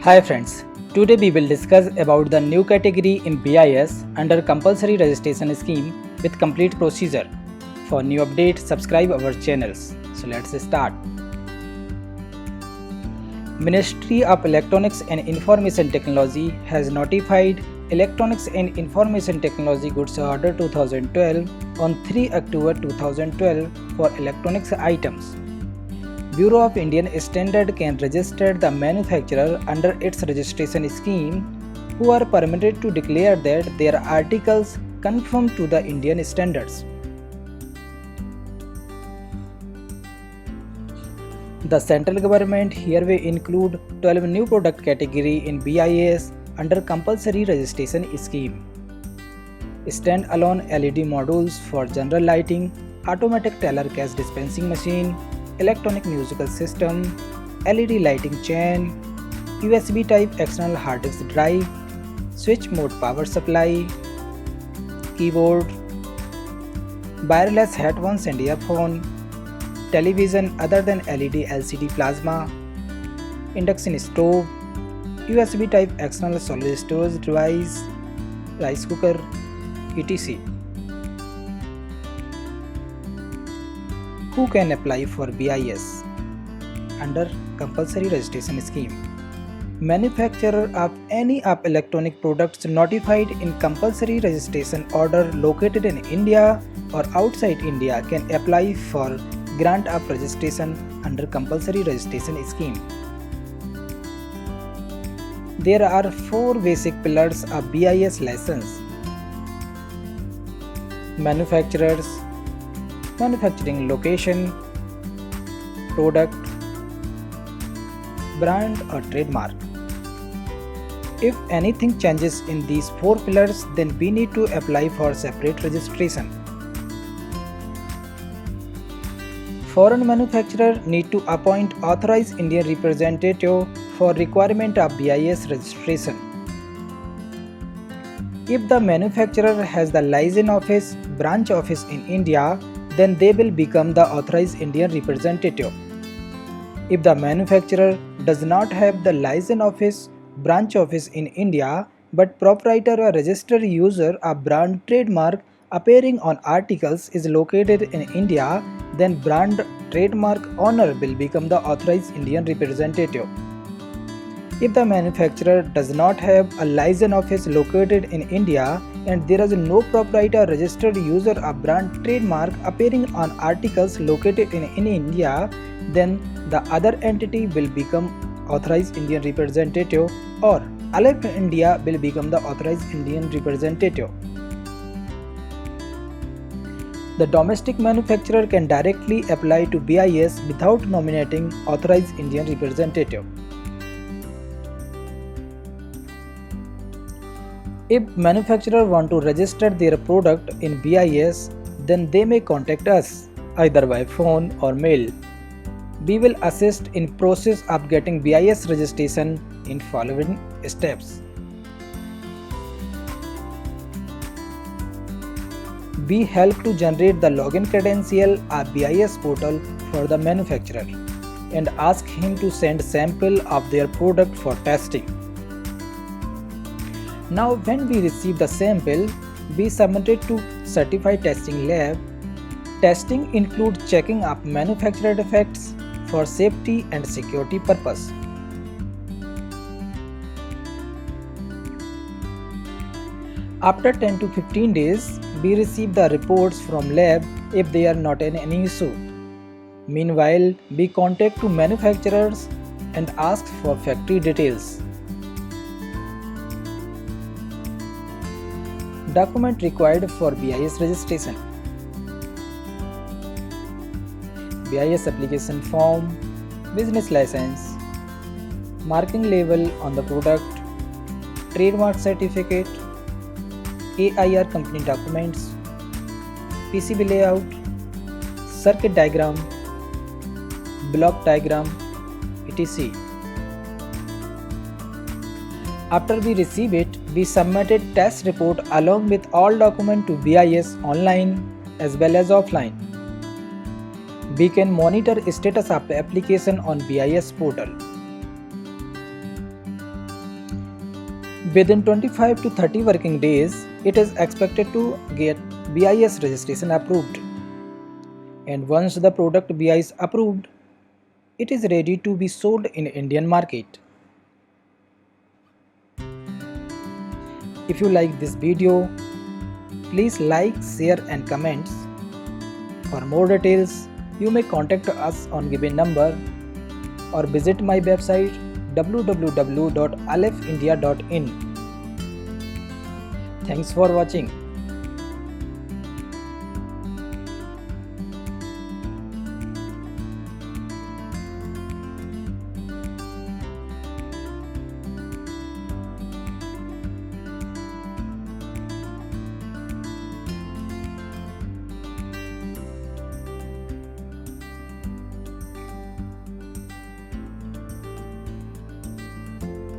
Hi friends, today we will discuss about the new category in BIS under compulsory registration scheme with complete procedure. For new updates, subscribe our channels. So let's start. Ministry of Electronics and Information Technology has notified Electronics and Information Technology Goods Order 2012 on 3 October 2012 for electronics items. Bureau of Indian Standard can register the manufacturer under its registration scheme who are permitted to declare that their articles conform to the Indian standards. The central government hereby include 12 new product category in BIS under compulsory registration scheme. Stand-alone LED modules for general lighting, automatic teller cash dispensing machine, electronic musical system, LED lighting chain, USB type external hard disk drive, switch mode power supply, keyboard, wireless headphones and earphone, television other than LED LCD plasma, induction stove, USB type external solid storage device, rice cooker, etc. Who can apply for BIS under compulsory registration scheme? Manufacturer of any of electronic products notified in compulsory registration order located in India or outside India can apply for grant of registration under compulsory registration scheme. There are 4 basic pillars of BIS license: manufacturers, manufacturing location, product, brand or trademark. If anything changes in these 4 pillars, then we need to apply for separate registration. Foreign manufacturer need to appoint authorized Indian representative for requirement of BIS registration. If the manufacturer has the license office, branch office in India, then they will become the authorized Indian representative. If the manufacturer does not have the license office, branch office in India, but proprietor or registered user of brand trademark appearing on articles is located in India, then brand trademark owner will become the authorized Indian representative. If the manufacturer does not have a license office located in India and there is no proprietor registered user of brand trademark appearing on articles located in India, then the other entity will become authorized Indian representative, or Aleph India will become the authorized Indian representative. The domestic manufacturer can directly apply to BIS without nominating authorized Indian representative. If manufacturer want to register their product in BIS, then they may contact us either by phone or mail. We will assist in process of getting BIS registration in following steps. We help to generate the login credential of BIS portal for the manufacturer and ask him to send sample of their product for testing. Now when we receive the sample, we submit it to certified testing lab. Testing includes checking of manufacturer defects for safety and security purpose. After 10 to 15 days, we receive the reports from lab if there are not any issue. Meanwhile, we contact to manufacturers and ask for factory details. Document required for BIS registration: BIS application form, business license, marking label on the product, trademark certificate, AIR company documents, PCB layout, circuit diagram, block diagram, etc. After we receive it, we submitted test report along with all documents to BIS online as well as offline. We can monitor status of the application on BIS portal. Within 25 to 30 working days, it is expected to get BIS registration approved. And once the product BIS approved, it is ready to be sold in Indian market. If you like this video, please like, share and comments. For more details, you may contact us on given number or visit my website www.alefindia.in. Thanks for watching.